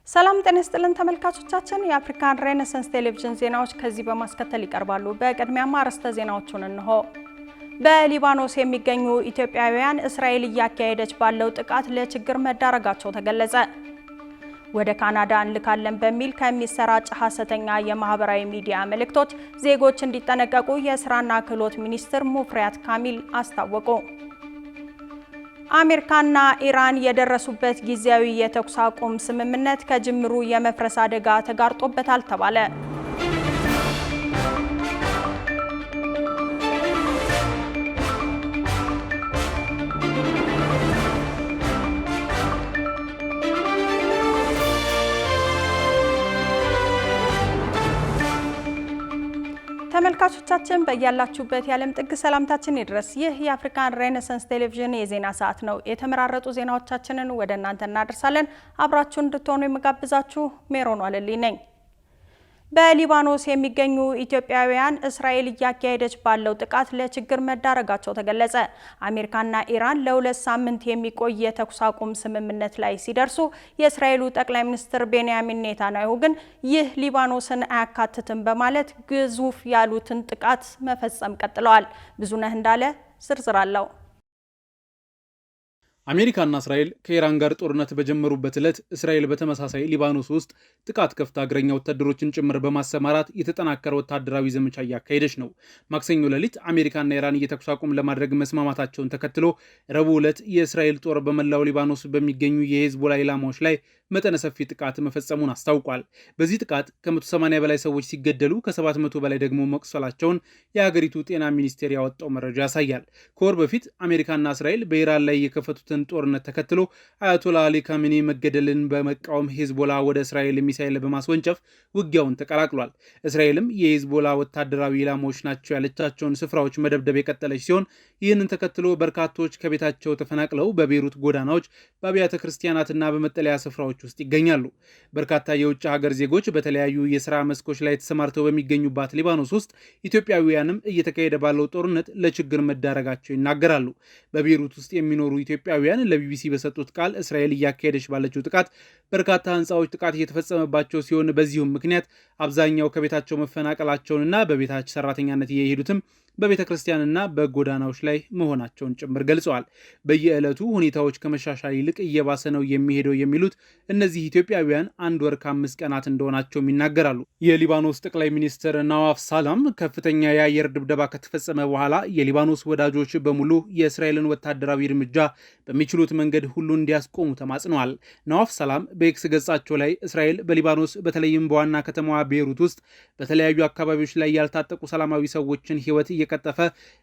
ሰላም ጤና ይስጥልን ተመልካቾቻችን የአፍሪካን ሬኔሳንስ ቴሌቪዥን ዜናዎች ከዚህ በማስከተል ይቀርባሉ። በቅድሚያም አርዕስተ ዜናዎቹን እንሆ። በሊባኖስ የሚገኙ ኢትዮጵያውያን እስራኤል እያካሄደች ባለው ጥቃት ለችግር መዳረጋቸው ተገለጸ። ወደ ካናዳ እንልካለን በሚል ከሚሰራጭ ሐሰተኛ የማህበራዊ ሚዲያ መልእክቶች ዜጎች እንዲጠነቀቁ የስራና ክህሎት ሚኒስትር ሙፈሪያት ካሚል አስታወቁ። አሜሪካና ኢራን የደረሱበት ጊዜያዊ የተኩስ አቁም ስምምነት ከጅምሩ የመፍረስ አደጋ ተጋርጦበታል ተባለ። ተመልካቾቻችን በያላችሁበት የዓለም ጥግ ሰላምታችን ይድረስ። ይህ የአፍሪካን ሬኔሳንስ ቴሌቪዥን የዜና ሰዓት ነው። የተመራረጡ ዜናዎቻችንን ወደ እናንተ እናደርሳለን። አብራችሁን እንድትሆኑ የምጋብዛችሁ ሜሮን ዋለልኝ ነኝ። በሊባኖስ የሚገኙ ኢትዮጵያውያን እስራኤል እያካሄደች ባለው ጥቃት ለችግር መዳረጋቸው ተገለጸ። አሜሪካና ኢራን ለ2 ሳምንት የሚቆይ የተኩስ አቁም ስምምነት ላይ ሲደርሱ የእስራኤሉ ጠቅላይ ሚኒስትር ቤንያሚን ኔታንያሁ ግን ይህ ሊባኖስን አያካትትም በማለት ግዙፍ ያሉትን ጥቃት መፈጸም ቀጥለዋል። ብዙነህ እንዳለ ዝርዝር አለው። አሜሪካና እስራኤል ከኢራን ጋር ጦርነት በጀመሩበት ዕለት እስራኤል በተመሳሳይ ሊባኖስ ውስጥ ጥቃት ከፍታ እግረኛ ወታደሮችን ጭምር በማሰማራት የተጠናከረ ወታደራዊ ዘመቻ እያካሄደች ነው። ማክሰኞ ሌሊት አሜሪካና ኢራን የተኩስ አቁም ለማድረግ መስማማታቸውን ተከትሎ ረቡዕ ዕለት የእስራኤል ጦር በመላው ሊባኖስ በሚገኙ የሄዝቦላ ኢላማዎች ላይ መጠነ ሰፊ ጥቃት መፈጸሙን አስታውቋል። በዚህ ጥቃት ከ180 በላይ ሰዎች ሲገደሉ ከ700 በላይ ደግሞ መቁሰላቸውን የሀገሪቱ ጤና ሚኒስቴር ያወጣው መረጃ ያሳያል። ከወር በፊት አሜሪካና እስራኤል በኢራን ላይ የከፈቱትን ጦርነት ተከትሎ አያቶላ አሊ ካሜኒ መገደልን በመቃወም ሄዝቦላ ወደ እስራኤል ሚሳኤል በማስወንጨፍ ውጊያውን ተቀላቅሏል። እስራኤልም የሄዝቦላ ወታደራዊ ኢላማዎች ናቸው ያለቻቸውን ስፍራዎች መደብደብ የቀጠለች ሲሆን ይህንን ተከትሎ በርካቶች ከቤታቸው ተፈናቅለው በቤይሩት ጎዳናዎች፣ በአብያተ ክርስቲያናትና በመጠለያ ስፍራዎች ውስጥ ይገኛሉ። በርካታ የውጭ ሀገር ዜጎች በተለያዩ የሥራ መስኮች ላይ ተሰማርተው በሚገኙባት ሊባኖስ ውስጥ ኢትዮጵያውያንም እየተካሄደ ባለው ጦርነት ለችግር መዳረጋቸው ይናገራሉ። በቤይሩት ውስጥ የሚኖሩ ኢትዮጵያውያን ለቢቢሲ በሰጡት ቃል እስራኤል እያካሄደች ባለችው ጥቃት በርካታ ህንፃዎች ጥቃት እየተፈጸመባቸው ሲሆን በዚሁም ምክንያት አብዛኛው ከቤታቸው መፈናቀላቸውንና በቤታች ሰራተኛነት እየሄዱትም በቤተ ክርስቲያንና በጎዳናዎች ላይ መሆናቸውን ጭምር ገልጸዋል። በየዕለቱ ሁኔታዎች ከመሻሻል ይልቅ እየባሰ ነው የሚሄደው የሚሉት እነዚህ ኢትዮጵያውያን 1 ወር ከ5 ቀናት እንደሆናቸውም ይናገራሉ። የሊባኖስ ጠቅላይ ሚኒስትር ናዋፍ ሳላም ከፍተኛ የአየር ድብደባ ከተፈጸመ በኋላ የሊባኖስ ወዳጆች በሙሉ የእስራኤልን ወታደራዊ እርምጃ በሚችሉት መንገድ ሁሉ እንዲያስቆሙ ተማጽነዋል። ናዋፍ ሳላም በኤክስ ገጻቸው ላይ እስራኤል በሊባኖስ በተለይም በዋና ከተማዋ ቤይሩት ውስጥ በተለያዩ አካባቢዎች ላይ ያልታጠቁ ሰላማዊ ሰዎችን ህይወት እየቀጠፈ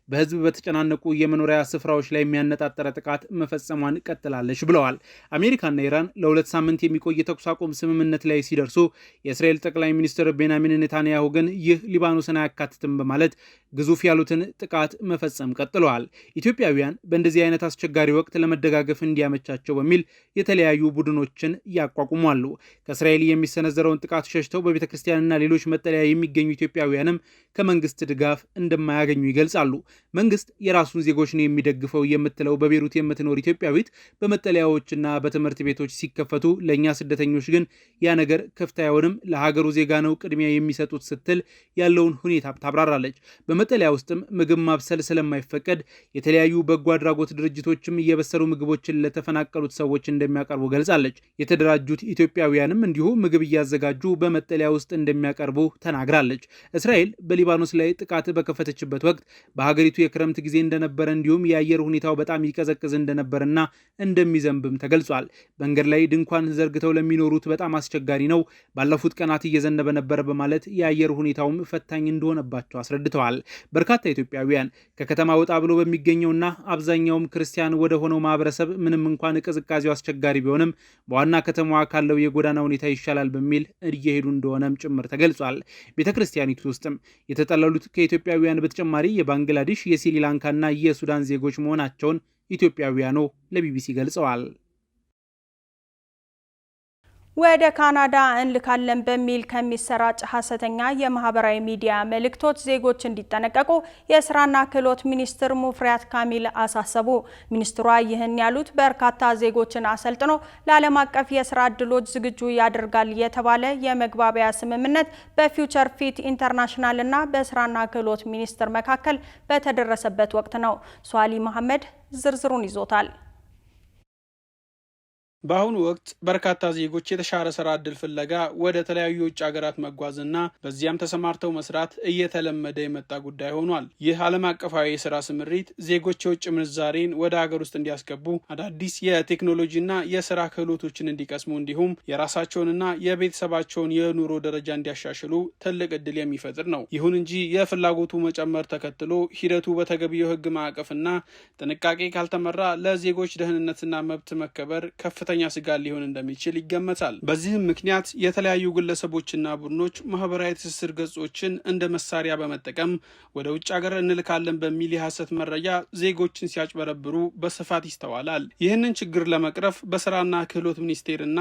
በህዝብ በተጨናነቁ የመኖሪያ ስፍራዎች ላይ የሚያነጣጠረ ጥቃት መፈጸሟን ቀጥላለች ብለዋል። አሜሪካና ኢራን ለ2 ሳምንት የሚቆይ የተኩስ አቁም ስምምነት ላይ ሲደርሱ የእስራኤል ጠቅላይ ሚኒስትር ቤንያሚን ኔታንያሁ ግን ይህ ሊባኖስን አያካትትም በማለት ግዙፍ ያሉትን ጥቃት መፈጸም ቀጥለዋል። ኢትዮጵያውያን በእንደዚህ አይነት አስቸጋሪ ወቅት ለመደጋገፍ እንዲያመቻቸው በሚል የተለያዩ ቡድኖችን ያቋቁማሉ። ከእስራኤል የሚሰነዘረውን ጥቃት ሸሽተው በቤተ ክርስቲያንና ሌሎች መጠለያ የሚገኙ ኢትዮጵያውያንም ከመንግስት ድጋፍ እንደማያገኙ ይገልጻሉ። መንግስት የራሱን ዜጎች ነው የሚደግፈው የምትለው በቤይሩት የምትኖር ኢትዮጵያዊት በመጠለያዎችና በትምህርት ቤቶች ሲከፈቱ ለእኛ ስደተኞች ግን ያ ነገር ክፍት አይሆንም፣ ለሀገሩ ዜጋ ነው ቅድሚያ የሚሰጡት ስትል ያለውን ሁኔታ ታብራራለች። በመጠለያ ውስጥም ምግብ ማብሰል ስለማይፈቀድ የተለያዩ በጎ አድራጎት ድርጅቶችም እየበሰሉ ምግቦችን ለተፈናቀሉት ሰዎች እንደሚያቀርቡ ገልጻለች። የተደራጁት ኢትዮጵያውያንም እንዲሁ ምግብ እያዘጋጁ በመጠለያ ውስጥ እንደሚያቀርቡ ተናግራለች። እስራኤል በሊባኖስ ላይ ጥቃት በከፈተችበት ወቅት በሀገሪቱ የክረምት ጊዜ እንደነበረ እንዲሁም የአየር ሁኔታው በጣም ይቀዘቅዝ እንደነበርና እንደሚዘንብም ተገልጿል። መንገድ ላይ ድንኳን ዘርግተው ለሚኖሩት በጣም አስቸጋሪ ነው፣ ባለፉት ቀናት እየዘነበ ነበር በማለት የአየር ሁኔታውም ፈታኝ እንደሆነባቸው አስረድተዋል። በርካታ ኢትዮጵያውያን ከከተማ ወጣ ብሎ በሚገኘውና አብዛኛውም ክርስቲያን ወደ ሆነው ማህበረሰብ ምንም እንኳን ቅዝቃዜው አስቸጋሪ ቢሆንም በዋና ከተማዋ ካለው የጎዳና ሁኔታ ይሻላል በሚል እየሄዱ እንደሆነም ጭምር ተገልጿል። ቤተክርስቲያኒቱ ውስጥም የተጠለሉት ከኢትዮጵያውያን በተጨማሪ የባንግላዴሽ፣ የስሪላንካና የሱዳን ዜጎች መሆናቸውን ኢትዮጵያውያኑ ለቢቢሲ ገልጸዋል። ወደ ካናዳ እንልካለን በሚል ከሚሰራጭ ሐሰተኛ የማህበራዊ ሚዲያ መልእክቶች ዜጎች እንዲጠነቀቁ የስራና ክህሎት ሚኒስትር ሙፈሪያት ካሚል አሳሰቡ። ሚኒስትሯ ይህን ያሉት በርካታ ዜጎችን አሰልጥኖ ለዓለም አቀፍ የስራ ዕድሎች ዝግጁ ያደርጋል የተባለ የመግባቢያ ስምምነት በፊውቸር ፊት ኢንተርናሽናል እና በስራና ክህሎት ሚኒስቴር መካከል በተደረሰበት ወቅት ነው። ሷሊ መሐመድ ዝርዝሩን ይዞታል። በአሁኑ ወቅት በርካታ ዜጎች የተሻለ ስራ ዕድል ፍለጋ ወደ ተለያዩ የውጭ ሀገራት መጓዝና በዚያም ተሰማርተው መስራት እየተለመደ የመጣ ጉዳይ ሆኗል። ይህ ዓለም አቀፋዊ የስራ ስምሪት ዜጎች የውጭ ምንዛሬን ወደ ሀገር ውስጥ እንዲያስገቡ፣ አዳዲስ የቴክኖሎጂና የስራ ክህሎቶችን እንዲቀስሙ እንዲሁም የራሳቸውንና የቤተሰባቸውን የኑሮ ደረጃ እንዲያሻሽሉ ትልቅ ዕድል የሚፈጥር ነው። ይሁን እንጂ የፍላጎቱ መጨመር ተከትሎ ሂደቱ በተገቢው የህግ ማዕቀፍና ጥንቃቄ ካልተመራ ለዜጎች ደህንነትና መብት መከበር ከፍተኛ ስጋት ሊሆን እንደሚችል ይገመታል። በዚህም ምክንያት የተለያዩ ግለሰቦችና ቡድኖች ማህበራዊ ትስስር ገጾችን እንደ መሳሪያ በመጠቀም ወደ ውጭ ሀገር እንልካለን በሚል የሐሰት መረጃ ዜጎችን ሲያጭበረብሩ በስፋት ይስተዋላል። ይህንን ችግር ለመቅረፍ በስራና ክህሎት ሚኒስቴርና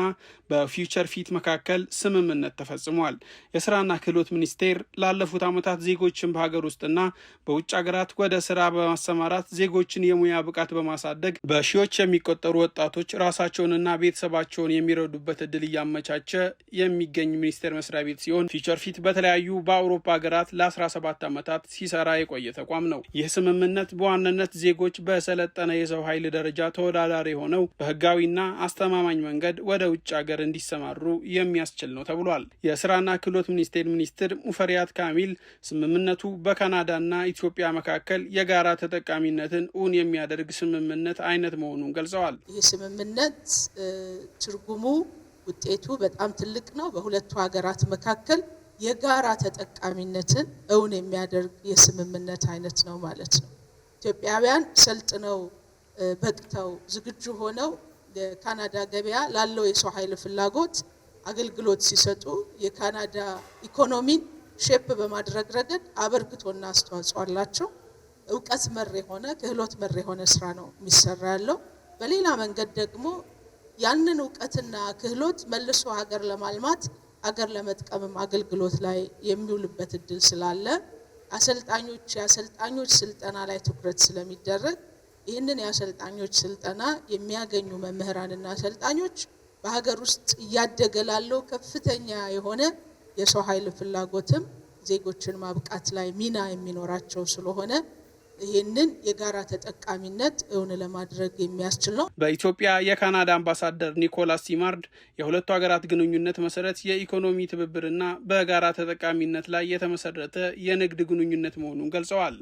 በፊውቸር ፊት መካከል ስምምነት ተፈጽሟል። የስራና ክህሎት ሚኒስቴር ላለፉት ዓመታት ዜጎችን በሀገር ውስጥና በውጭ ሀገራት ወደ ስራ በማሰማራት ዜጎችን የሙያ ብቃት በማሳደግ በሺዎች የሚቆጠሩ ወጣቶች ራሳቸውን እና ቤተሰባቸውን የሚረዱበት እድል እያመቻቸ የሚገኝ ሚኒስቴር መስሪያ ቤት ሲሆን ፊውቸር ፊት በተለያዩ በአውሮፓ ሀገራት ለ17 ዓመታት ሲሰራ የቆየ ተቋም ነው። ይህ ስምምነት በዋናነት ዜጎች በሰለጠነ የሰው ኃይል ደረጃ ተወዳዳሪ ሆነው በህጋዊና አስተማማኝ መንገድ ወደ ውጭ ሀገር እንዲሰማሩ የሚያስችል ነው ተብሏል። የስራና ክህሎት ሚኒስቴር ሚኒስትር ሙፈሪያት ካሚል ስምምነቱ በካናዳና ኢትዮጵያ መካከል የጋራ ተጠቃሚነትን እውን የሚያደርግ ስምምነት አይነት መሆኑን ገልጸዋል። ይህ ስምምነት ትርጉሙ ውጤቱ በጣም ትልቅ ነው። በሁለቱ ሀገራት መካከል የጋራ ተጠቃሚነትን እውን የሚያደርግ የስምምነት አይነት ነው ማለት ነው። ኢትዮጵያውያን ሰልጥነው በቅተው ዝግጁ ሆነው የካናዳ ገበያ ላለው የሰው ኃይል ፍላጎት አገልግሎት ሲሰጡ የካናዳ ኢኮኖሚን ሼፕ በማድረግ ረገድ አበርክቶና አስተዋጽኦ አላቸው። እውቀት መር የሆነ ክህሎት መር የሆነ ስራ ነው የሚሰራ ያለው። በሌላ መንገድ ደግሞ ያንን እውቀትና ክህሎት መልሶ ሀገር ለማልማት ሀገር ለመጥቀምም አገልግሎት ላይ የሚውልበት እድል ስላለ የአሰልጣኞች ስልጠና ላይ ትኩረት ስለሚደረግ ይህንን የአሰልጣኞች ስልጠና የሚያገኙ መምህራንና አሰልጣኞች በሀገር ውስጥ እያደገ ላለው ከፍተኛ የሆነ የሰው ኃይል ፍላጎትም ዜጎችን ማብቃት ላይ ሚና የሚኖራቸው ስለሆነ ይህንን የጋራ ተጠቃሚነት እውን ለማድረግ የሚያስችል ነው። በኢትዮጵያ የካናዳ አምባሳደር ኒኮላስ ሲማርድ የሁለቱ ሀገራት ግንኙነት መሰረት የኢኮኖሚ ትብብርና በጋራ ተጠቃሚነት ላይ የተመሰረተ የንግድ ግንኙነት መሆኑን ገልጸዋል።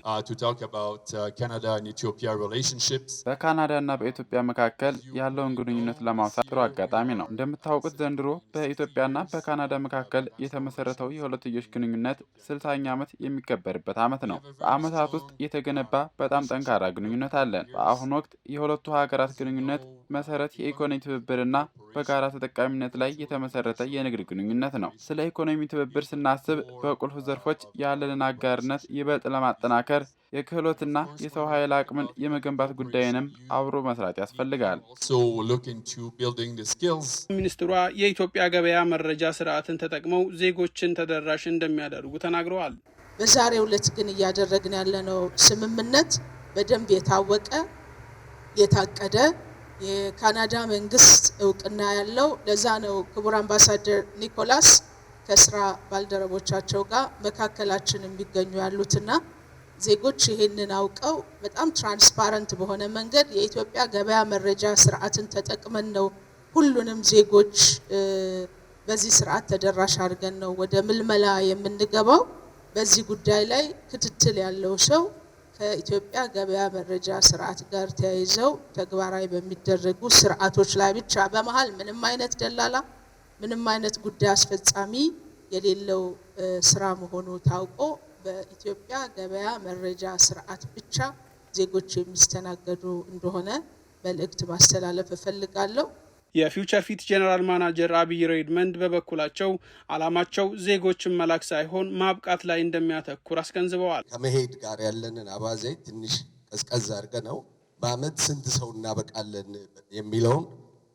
በካናዳና በኢትዮጵያ መካከል ያለውን ግንኙነት ለማውሳት ጥሩ አጋጣሚ ነው። እንደምታውቁት ዘንድሮ በኢትዮጵያና በካናዳ መካከል የተመሰረተው የሁለትዮሽ ግንኙነት 60ኛ ዓመት የሚከበርበት ዓመት ነው። በዓመታት ውስጥ የተገነባ በጣም ጠንካራ ግንኙነት አለን። በአሁኑ ወቅት የሁለቱ ሀገራት ግንኙነት መሰረት የኢኮኖሚ ትብብርና በጋራ ተጠቃሚነት ላይ የተመሰረተ የንግድ ግንኙነት ነው። ስለ ኢኮኖሚ ትብብር ስናስብ በቁልፍ ዘርፎች ያለንን አጋርነት ይበልጥ ለማጠናከር የክህሎትና የሰው ኃይል አቅምን የመገንባት ጉዳይንም አብሮ መስራት ያስፈልጋል። ሚኒስትሯ የኢትዮጵያ ገበያ መረጃ ስርዓትን ተጠቅመው ዜጎችን ተደራሽ እንደሚያደርጉ ተናግረዋል። በዛሬው ዕለት ግን እያደረግን ያለነው ስምምነት በደንብ የታወቀ የታቀደ የካናዳ መንግስት እውቅና ያለው ለዛ ነው ክቡር አምባሳደር ኒኮላስ ከስራ ባልደረቦቻቸው ጋር መካከላችን የሚገኙ ያሉትና ዜጎች ይሄንን አውቀው በጣም ትራንስፓረንት በሆነ መንገድ የኢትዮጵያ ገበያ መረጃ ስርዓትን ተጠቅመን ነው ሁሉንም ዜጎች በዚህ ስርዓት ተደራሽ አድርገን ነው ወደ ምልመላ የምንገባው። በዚህ ጉዳይ ላይ ክትትል ያለው ሰው ከኢትዮጵያ ገበያ መረጃ ስርዓት ጋር ተያይዘው ተግባራዊ በሚደረጉ ስርዓቶች ላይ ብቻ በመሃል ምንም አይነት ደላላ ምንም አይነት ጉዳይ አስፈጻሚ የሌለው ስራ መሆኑ ታውቆ በኢትዮጵያ ገበያ መረጃ ስርዓት ብቻ ዜጎች የሚስተናገዱ እንደሆነ መልእክት ማስተላለፍ እፈልጋለሁ። የፊውቸር ፊት ጄኔራል ማናጀር አብይ ሬድመንድ በበኩላቸው ዓላማቸው ዜጎችን መላክ ሳይሆን ማብቃት ላይ እንደሚያተኩር አስገንዝበዋል። ከመሄድ ጋር ያለንን አባዜ ትንሽ ቀዝቀዝ አድርገ ነው በአመት ስንት ሰው እናበቃለን የሚለውን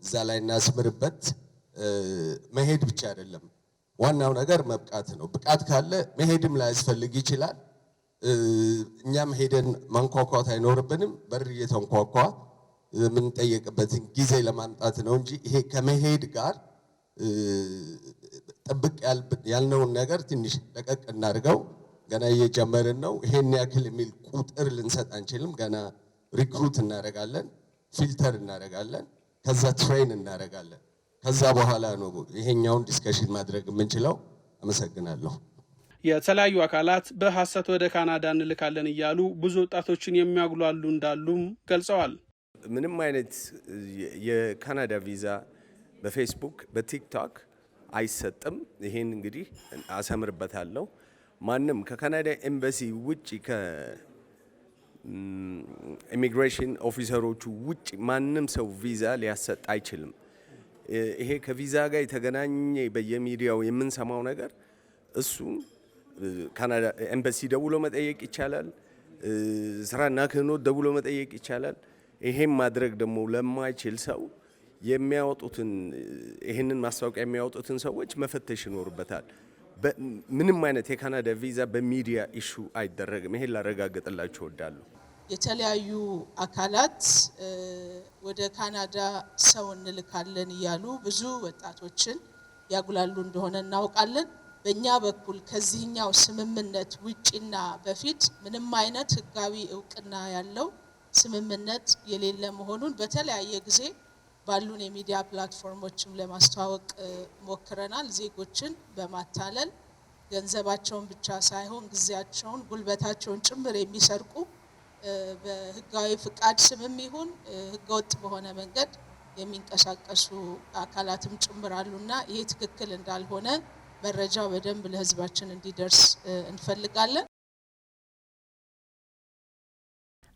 እዛ ላይ እናስምርበት። መሄድ ብቻ አይደለም። ዋናው ነገር መብቃት ነው። ብቃት ካለ መሄድም ላያስፈልግ ይችላል። እኛም ሄደን ማንኳኳት አይኖርብንም። በር እየተንኳኳ የምንጠየቅበትን ጊዜ ለማምጣት ነው እንጂ ይሄ ከመሄድ ጋር ጥብቅ ያልነውን ነገር ትንሽ ለቀቅ እናድርገው። ገና እየጀመርን ነው። ይሄን ያክል የሚል ቁጥር ልንሰጥ አንችልም። ገና ሪክሩት እናደርጋለን፣ ፊልተር እናደርጋለን፣ ከዛ ትሬን እናደርጋለን። ከዛ በኋላ ነው ይሄኛውን ዲስከሽን ማድረግ የምንችለው። አመሰግናለሁ። የተለያዩ አካላት በሐሰት ወደ ካናዳ እንልካለን እያሉ ብዙ ወጣቶችን የሚያጉላሉ እንዳሉም ገልጸዋል። ምንም አይነት የካናዳ ቪዛ በፌስቡክ በቲክቶክ አይሰጥም። ይሄን እንግዲህ አሰምርበታለሁ። ማንም ከካናዳ ኤምባሲ ውጪ ከኢሚግሬሽን ኦፊሰሮቹ ውጪ ማንም ሰው ቪዛ ሊያሰጥ አይችልም። ይሄ ከቪዛ ጋር የተገናኘ በየሚዲያው የምንሰማው ነገር እሱ ካናዳ ኤምባሲ ደውሎ መጠየቅ ይቻላል። ስራና ክህኖት ደውሎ መጠየቅ ይቻላል። ይሄን ማድረግ ደግሞ ለማይችል ሰው የሚያወጡትን ይሄንን ማስታወቂያ የሚያወጡትን ሰዎች መፈተሽ ይኖርበታል። ምንም አይነት የካናዳ ቪዛ በሚዲያ ኢሹ አይደረግም። ይሄን ላረጋግጥላችሁ እወዳለሁ። የተለያዩ አካላት ወደ ካናዳ ሰው እንልካለን እያሉ ብዙ ወጣቶችን ያጉላሉ እንደሆነ እናውቃለን። በእኛ በኩል ከዚህኛው ስምምነት ውጪና በፊት ምንም አይነት ህጋዊ እውቅና ያለው ስምምነት የሌለ መሆኑን በተለያየ ጊዜ ባሉን የሚዲያ ፕላትፎርሞችም ለማስተዋወቅ ሞክረናል። ዜጎችን በማታለል ገንዘባቸውን ብቻ ሳይሆን ጊዜያቸውን፣ ጉልበታቸውን ጭምር የሚሰርቁ በህጋዊ ፍቃድ ስምም ይሁን ህገወጥ በሆነ መንገድ የሚንቀሳቀሱ አካላትም ጭምር አሉና ይሄ ትክክል እንዳልሆነ መረጃው በደንብ ለህዝባችን እንዲደርስ እንፈልጋለን።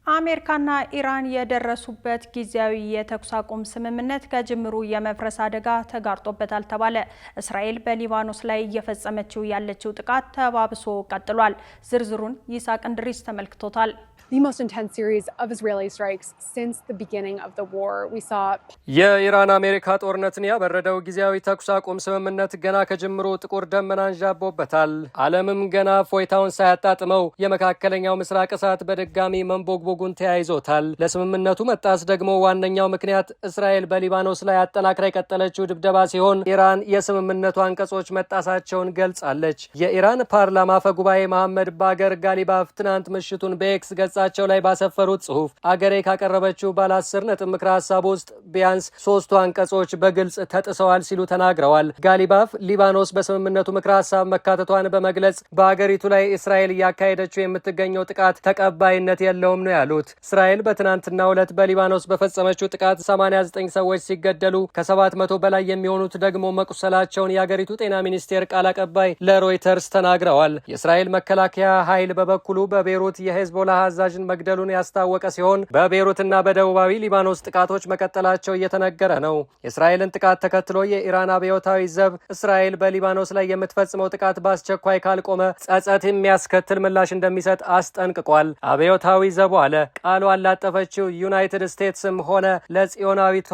አሜሪካና ኢራን የደረሱበት ጊዜያዊ የተኩስ አቁም ስምምነት ከጅምሩ የመፍረስ አደጋ ተጋርጦበታል ተባለ። እስራኤል በሊባኖስ ላይ እየፈጸመችው ያለችው ጥቃት ተባብሶ ቀጥሏል። ዝርዝሩን ይስሐቅ እንድሪስ ተመልክቶታል። The most intense series of Israeli strikes since the beginning of the war. We saw የኢራን አሜሪካ ጦርነትን ያበረደው ጊዜያዊ ተኩስ አቁም ስምምነት ገና ከጅምሩ ጥቁር ደመና አንዣቦበታል። ዓለምም ገና ፎይታውን ሳያጣጥመው የመካከለኛው ምስራቅ እሳት በድጋሚ መንቦግቦጉን ተያይዞታል። ለስምምነቱ መጣስ ደግሞ ዋነኛው ምክንያት እስራኤል በሊባኖስ ላይ አጠናክራ የቀጠለችው ድብደባ ሲሆን ኢራን የስምምነቱ አንቀጾች መጣሳቸውን ገልጻለች። የኢራን ፓርላማ አፈ ጉባኤ መሐመድ ባገር ጋሊባፍ ትናንት ምሽቱን በኤክስ ገጻቸው ላይ ባሰፈሩት ጽሑፍ አገሬ ካቀረበችው ባለ 10 ነጥብ ምክረ ሀሳብ ውስጥ ቢያንስ 3ቱ አንቀጾች በግልጽ ተጥሰዋል ሲሉ ተናግረዋል። ጋሊባፍ ሊባኖስ በስምምነቱ ምክረ ሀሳብ መካተቷን በመግለጽ በአገሪቱ ላይ እስራኤል እያካሄደችው የምትገኘው ጥቃት ተቀባይነት የለውም ነው ያሉት። እስራኤል በትናንትናው ዕለት በሊባኖስ በፈጸመችው ጥቃት 89 ሰዎች ሲገደሉ ከ700 በላይ የሚሆኑት ደግሞ መቁሰላቸውን የአገሪቱ ጤና ሚኒስቴር ቃል አቀባይ ለሮይተርስ ተናግረዋል። የእስራኤል መከላከያ ኃይል በበኩሉ በቤሩት የሄዝቦላ አዛዥን መግደሉን ያስታወቀ ሲሆን በቤሩትና በደቡባዊ ሊባኖስ ጥቃቶች መቀጠላቸው እየተነገረ ነው። የእስራኤልን ጥቃት ተከትሎ የኢራን አብዮታዊ ዘብ እስራኤል በሊባኖስ ላይ የምትፈጽመው ጥቃት በአስቸኳይ ካልቆመ ጸጸት የሚያስከትል ምላሽ እንደሚሰጥ አስጠንቅቋል። አብዮታዊ ዘቡ አለ ቃሉ አላጠፈችው ዩናይትድ ስቴትስም ሆነ ለጽዮናዊቷ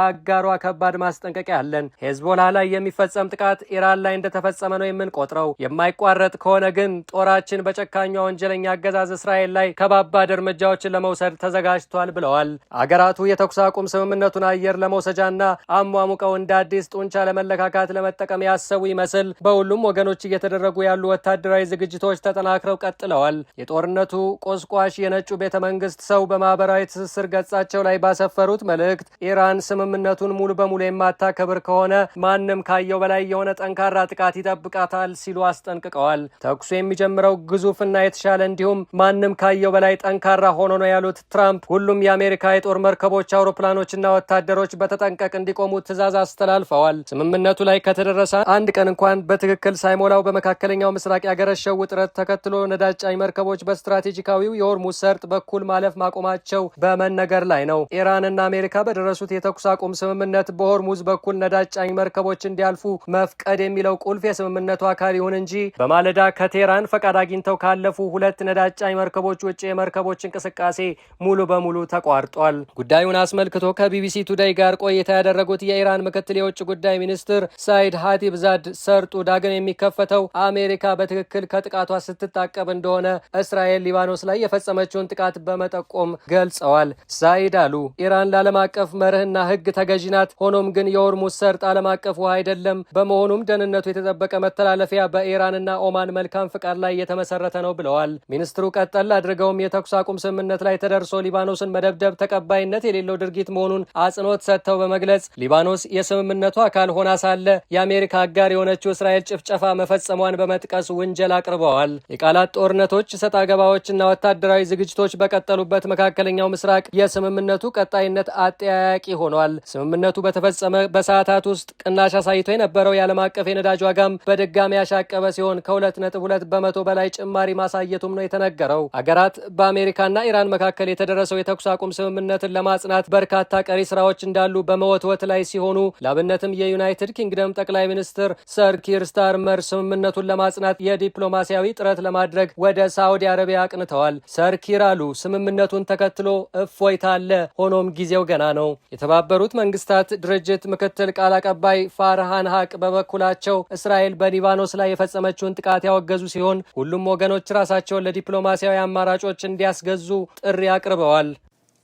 አጋሯ ከባድ ማስጠንቀቂያ አለን። ሄዝቦላ ላይ የሚፈጸም ጥቃት ኢራን ላይ እንደተፈጸመ ነው የምንቆጥረው። የማይቋረጥ ከሆነ ግን ጦራችን በጨካኟ ወንጀለኛ አገዛዝ እስራኤል ላይ ከባባድ እርምጃዎችን ለመውሰድ ተዘጋጅቷል ብለዋል። አገራቱ የተኩስ አቁም ስምምነቱን አየር ለመውሰጃና አሟሙቀው እንደ አዲስ ጡንቻ ለመለካካት ለመጠቀም ያሰቡ ይመስል በሁሉም ወገኖች እየተደረጉ ያሉ ወታደራዊ ዝግጅቶች ተጠናክረው ቀጥለዋል። የጦርነቱ ቆስቋሽ የነጩ ቤተ መንግስት ሰው በማህበራዊ ትስስር ገጻቸው ላይ ባሰፈሩት መልእክት ኢራን ስምምነቱን ሙሉ በሙሉ የማታከብር ከሆነ ማንም ካየው በላይ የሆነ ጠንካራ ጥቃት ይጠብቃታል ሲሉ አስጠንቅቀዋል። ተኩሱ የሚጀምረው ግዙፍና የተሻለ እንዲሁም ማንም ካየው በላይ ጠንካራ ሆኖ ነው ያሉት ትራምፕ ሁሉም የአሜሪካ የጦር መርከቦች፣ አውሮፕላኖችና ወታደሮች በተጠንቀቅ እንዲቆሙ ትዕዛዝ አስተላልፈዋል። ስምምነቱ ላይ ከተደረሰ አንድ ቀን እንኳን በትክክል ሳይሞላው በመካከለኛው ምስራቅ ያገረሸው ውጥረት ተከትሎ ነዳጅ ጫኝ መርከቦች በስትራቴጂካዊው የሆርሙዝ ሰርጥ በኩል ማለፍ ማቆማቸው በመነገር ላይ ነው። ኢራንና አሜሪካ በደረሱት የተኩስ አቁም ስምምነት በሆርሙዝ በኩል ነዳጅ ጫኝ መርከቦች እንዲያልፉ መፍቀድ የሚለው ቁልፍ የስምምነቱ አካል ይሁን እንጂ በማለዳ ከቴህራን ፈቃድ አግኝተው ካለፉ 2 ነዳጅ ጫኝ መርከቦች ውጭ የመርከቦች እንቅስቃሴ ሙሉ በሙሉ ተቋርጧል። ጉዳዩን አስመልክቶ ከቢቢሲ ቱዴይ ጋር ቆይታ ያደረጉት የኢራን ምክትል የውጭ ጉዳይ ሚኒስትር ሳይድ ሀቲብዛድ ሰርጡ ዳግም የሚከፈተው አሜሪካ በትክክል ከጥቃቷ ስትታቀብ እንደሆነ እስራኤል ሊባኖስ ላይ የፈጸመችውን ጥቃት በመጠቆም ገልጸዋል። ሳይድ አሉ ኢራን ለዓለም አቀፍ መርህና ሕግ ተገዢ ናት። ሆኖም ግን የሆርሙዝ ሰርጥ ዓለም አቀፍ ውሃ አይደለም። በመሆኑም ደህንነቱ የተጠበቀ መተላለፊያ በኢራንና ኦማን መልካም ፍቃድ ላይ የተመሰረተ ነው ብለዋል። ሚኒስትሩ ቀጠል አድርገውም የተኩስ አቁም ስምምነት ላይ ተደርሶ ሊባኖስን መደብደብ ተቀባይነት የሌለው ድርጊት መሆኑን አጽንኦት ሰጥተው በመግለጽ ሊባኖስ የስምምነቱ አካል ሆና ሳለ የአሜሪካ አጋር የሆነችው እስራኤል ጭፍጨፋ መፈጸሟን በመጥቀስ ውንጀል አቅርበዋል። የቃላት ጦርነቶች፣ ሰጣ ገባዎችና ወታደራዊ ዝግጅቶች በቀጠሉበት መካከለኛው ምስራቅ የስምምነቱ ቀጣይነት አጠያያቂ ሆኗል። ስምምነቱ በተፈጸመ በሰዓታት ውስጥ ቅናሽ አሳይቶ የነበረው የዓለም አቀፍ የነዳጅ ዋጋም በድጋሚ ያሻቀበ ሲሆን ከ2.2 በመቶ በላይ ጭማሪ ማሳየቱም ነው የተነገረው። አገራት በአሜሪካና ኢራን መካከል የተደረሰው የተኩስ አቁም ስምምነትን ለማጽናት በርካታ ቀሪ ስራዎች እንዳሉ በመወትወት ላይ ሲሆኑ ለአብነትም የዩናይትድ ኪንግደም ጠቅላይ ሚኒስትር ሰር ኪር ስታርመር ስምምነቱን ለማጽናት የዲፕሎማሲያዊ ጥረት ለማድረግ ወደ ሳዑዲ አረቢያ አቅንተዋል። ሰር ኪር አሉ ስምምነቱን ተከትሎ እፎይታ አለ፣ ሆኖም ጊዜው ገና ነው። የተባበሩት መንግስታት ድርጅት ምክትል ቃል አቀባይ ፋርሃን ሀቅ በበኩላቸው እስራኤል በሊባኖስ ላይ የፈጸመችውን ጥቃት ያወገዙ ሲሆን ሁሉም ወገኖች ራሳቸውን ለዲፕሎማሲያዊ አማራጮች እንዲያስገዙ ጥሪ አቅርበዋል።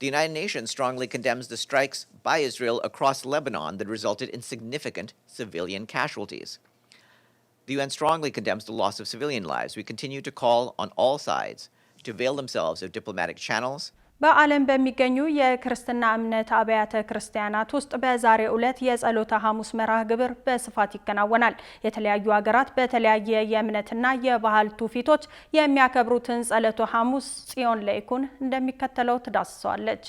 The United Nations strongly condemns the strikes by Israel across Lebanon that resulted in significant civilian casualties. The UN strongly condemns the loss of civilian lives. We continue to call on all sides to avail themselves of diplomatic channels. በዓለም በሚገኙ የክርስትና እምነት አብያተ ክርስቲያናት ውስጥ በዛሬው ዕለት የጸሎተ ሐሙስ መርሃ ግብር በስፋት ይከናወናል። የተለያዩ ሀገራት በተለያየ የእምነትና የባህል ትውፊቶች የሚያከብሩትን ጸሎተ ሐሙስ ጽዮን ለይኩን እንደሚከተለው ትዳስሰዋለች።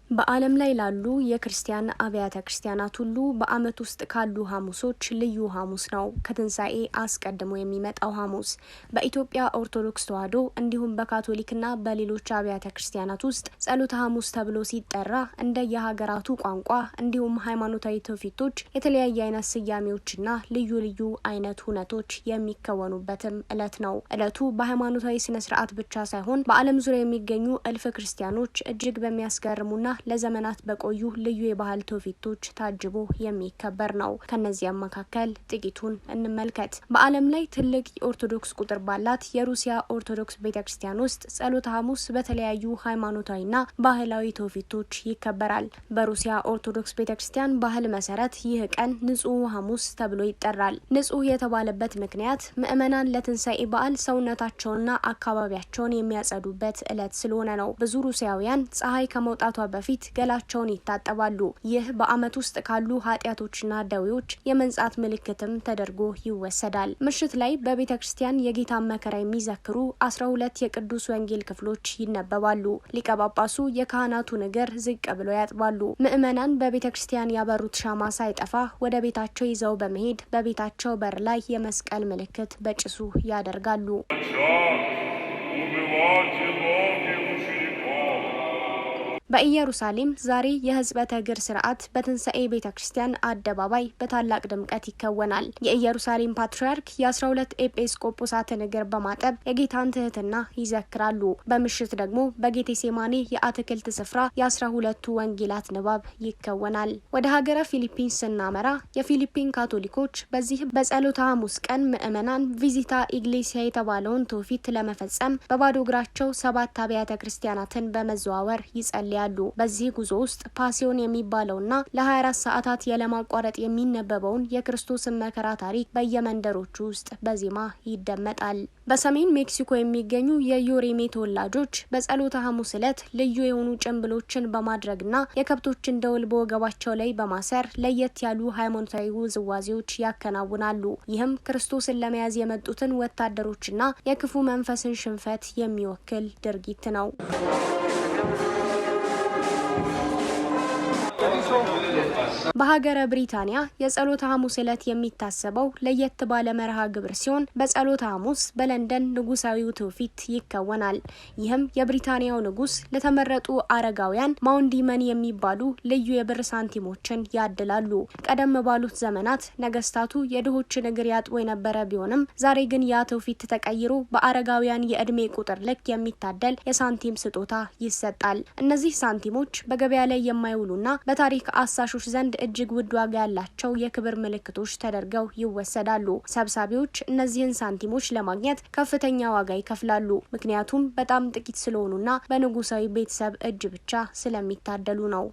በዓለም ላይ ላሉ የክርስቲያን አብያተ ክርስቲያናት ሁሉ በዓመት ውስጥ ካሉ ሐሙሶች ልዩ ሐሙስ ነው ከትንሣኤ አስቀድሞ የሚመጣው ሐሙስ። በኢትዮጵያ ኦርቶዶክስ ተዋሕዶ እንዲሁም በካቶሊክና በሌሎች አብያተ ክርስቲያናት ውስጥ ጸሎተ ሐሙስ ተብሎ ሲጠራ እንደ የሀገራቱ ቋንቋ እንዲሁም ሃይማኖታዊ ትውፊቶች የተለያየ አይነት ስያሜዎችና ልዩ ልዩ አይነት ሁነቶች የሚከወኑበትም ዕለት ነው። ዕለቱ በሃይማኖታዊ ስነ ስርዓት ብቻ ሳይሆን በዓለም ዙሪያ የሚገኙ እልፍ ክርስቲያኖች እጅግ በሚያስገርሙና ለዘመናት በቆዩ ልዩ የባህል ትውፊቶች ታጅቦ የሚከበር ነው። ከነዚያም መካከል ጥቂቱን እንመልከት። በዓለም ላይ ትልቅ የኦርቶዶክስ ቁጥር ባላት የሩሲያ ኦርቶዶክስ ቤተክርስቲያን ውስጥ ጸሎተ ሐሙስ በተለያዩ ሃይማኖታዊና ባህላዊ ትውፊቶች ይከበራል። በሩሲያ ኦርቶዶክስ ቤተክርስቲያን ባህል መሰረት ይህ ቀን ንጹህ ሐሙስ ተብሎ ይጠራል። ንጹህ የተባለበት ምክንያት ምዕመናን ለትንሣኤ በዓል ሰውነታቸውንና አካባቢያቸውን የሚያጸዱበት ዕለት ስለሆነ ነው። ብዙ ሩሲያውያን ፀሐይ ከመውጣቷ በፊት ገላቸውን ይታጠባሉ። ይህ በዓመት ውስጥ ካሉ ኃጢያቶችና ደዌዎች የመንጻት ምልክትም ተደርጎ ይወሰዳል። ምሽት ላይ በቤተ ክርስቲያን የጌታን መከራ የሚዘክሩ 12 የቅዱስ ወንጌል ክፍሎች ይነበባሉ። ሊቀ ጳጳሱ የካህናቱን እግር ዝቅ ብለው ያጥባሉ። ምዕመናን በቤተ ክርስቲያን ያበሩት ሻማ ሳይጠፋ ወደ ቤታቸው ይዘው በመሄድ በቤታቸው በር ላይ የመስቀል ምልክት በጭሱ ያደርጋሉ። በኢየሩሳሌም ዛሬ የሕጽበተ እግር ስርዓት በትንሣኤ ቤተ ክርስቲያን አደባባይ በታላቅ ድምቀት ይከወናል። የኢየሩሳሌም ፓትርያርክ የ12 ኤጲስቆጶሳትን እግር በማጠብ የጌታን ትህትና ይዘክራሉ። በምሽት ደግሞ በጌቴሴማኔ የአትክልት ስፍራ የ12ቱ ወንጌላት ንባብ ይከወናል። ወደ ሀገረ ፊሊፒንስ ስናመራ የፊሊፒን ካቶሊኮች በዚህ በጸሎተ ሐሙስ ቀን ምዕመናን ቪዚታ ኢግሌሲያ የተባለውን ትውፊት ለመፈጸም በባዶ እግራቸው 7 አብያተ ክርስቲያናትን በመዘዋወር ይጸልያሉ። በዚህ ጉዞ ውስጥ ፓሲዮን የሚባለውና ለ24 ሰዓታት ያለማቋረጥ የሚነበበውን የክርስቶስን መከራ ታሪክ በየመንደሮቹ ውስጥ በዜማ ይደመጣል። በሰሜን ሜክሲኮ የሚገኙ የዮሬሜ ተወላጆች በጸሎተ ሐሙስ ዕለት ልዩ የሆኑ ጭንብሎችን በማድረግና የከብቶችን ደውል በወገባቸው ላይ በማሰር ለየት ያሉ ሃይማኖታዊ ውዝዋዜዎች ያከናውናሉ። ይህም ክርስቶስን ለመያዝ የመጡትን ወታደሮችና የክፉ መንፈስን ሽንፈት የሚወክል ድርጊት ነው። በሀገረ ብሪታንያ የጸሎተ ሐሙስ ዕለት የሚታሰበው ለየት ባለ መርሃ ግብር ሲሆን በጸሎተ ሐሙስ በለንደን ንጉሳዊው ትውፊት ይከወናል። ይህም የብሪታንያው ንጉስ ለተመረጡ አረጋውያን ማውንዲመን የሚባሉ ልዩ የብር ሳንቲሞችን ያድላሉ። ቀደም ባሉት ዘመናት ነገስታቱ የድሆችን እግር ያጥቡ የነበረ ቢሆንም ዛሬ ግን ያ ትውፊት ተቀይሮ በአረጋውያን የእድሜ ቁጥር ልክ የሚታደል የሳንቲም ስጦታ ይሰጣል። እነዚህ ሳንቲሞች በገበያ ላይ የማይውሉና በታሪክ አሳሾች ዘንድ እጅግ ውድ ዋጋ ያላቸው የክብር ምልክቶች ተደርገው ይወሰዳሉ። ሰብሳቢዎች እነዚህን ሳንቲሞች ለማግኘት ከፍተኛ ዋጋ ይከፍላሉ። ምክንያቱም በጣም ጥቂት ስለሆኑና በንጉሳዊ ቤተሰብ እጅ ብቻ ስለሚታደሉ ነው።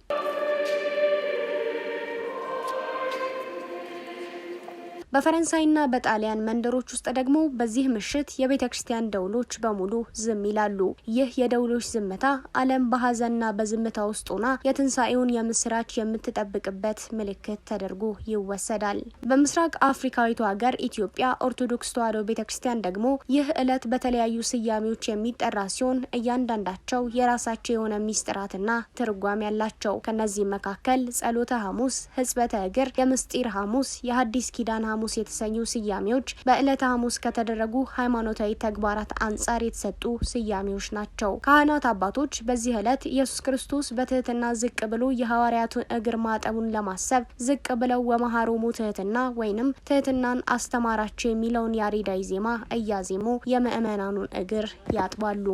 በፈረንሳይና በጣሊያን መንደሮች ውስጥ ደግሞ በዚህ ምሽት የቤተክርስቲያን ደውሎች በሙሉ ዝም ይላሉ። ይህ የደውሎች ዝምታ ዓለም በሐዘንና በዝምታ ውስጥ ሆና የትንሳኤውን የምስራች የምትጠብቅበት ምልክት ተደርጎ ይወሰዳል። በምስራቅ አፍሪካዊቱ ሀገር ኢትዮጵያ ኦርቶዶክስ ተዋሕዶ ቤተክርስቲያን ደግሞ ይህ ዕለት በተለያዩ ስያሜዎች የሚጠራ ሲሆን እያንዳንዳቸው የራሳቸው የሆነ ሚስጥራትና ትርጓሜ ያላቸው። ከነዚህም መካከል ጸሎተ ሐሙስ፣ ሕጽበተ እግር፣ የምስጢር ሐሙስ፣ የሐዲስ ኪዳን ሐሙስ የተሰኙ ስያሜዎች በዕለተ ሐሙስ ከተደረጉ ሃይማኖታዊ ተግባራት አንጻር የተሰጡ ስያሜዎች ናቸው። ካህናት አባቶች በዚህ ዕለት ኢየሱስ ክርስቶስ በትህትና ዝቅ ብሎ የሐዋርያቱን እግር ማጠቡን ለማሰብ ዝቅ ብለው ወመሃሮሙ ትህትና ወይንም ትህትናን አስተማራቸው የሚለውን ያሬዳዊ ዜማ እያዜሙ የምእመናኑን እግር ያጥባሉ።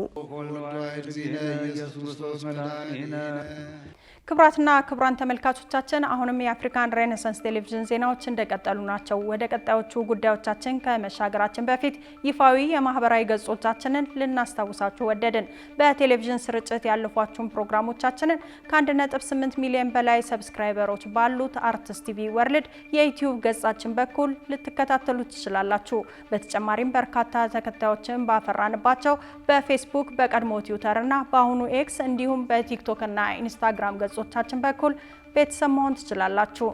ክቡራትና ክቡራን ተመልካቾቻችን አሁንም የአፍሪካን ሬኔሳንስ ቴሌቪዥን ዜናዎች እንደቀጠሉ ናቸው። ወደ ቀጣዮቹ ጉዳዮቻችን ከመሻገራችን በፊት ይፋዊ የማህበራዊ ገጾቻችንን ልናስታውሳችሁ ወደድን። በቴሌቪዥን ስርጭት ያለፏችሁን ፕሮግራሞቻችንን ከ1.8 ሚሊዮን በላይ ሰብስክራይበሮች ባሉት አርትስ ቲቪ ወርልድ የዩቲዩብ ገጻችን በኩል ልትከታተሉ ትችላላችሁ። በተጨማሪም በርካታ ተከታዮችን ባፈራንባቸው በፌስቡክ፣ በቀድሞ ትዊተርና በአሁኑ ኤክስ እንዲሁም በቲክቶክና ኢንስታግራም ገጾቻችን በኩል ቤተሰብ መሆን ትችላላችሁ።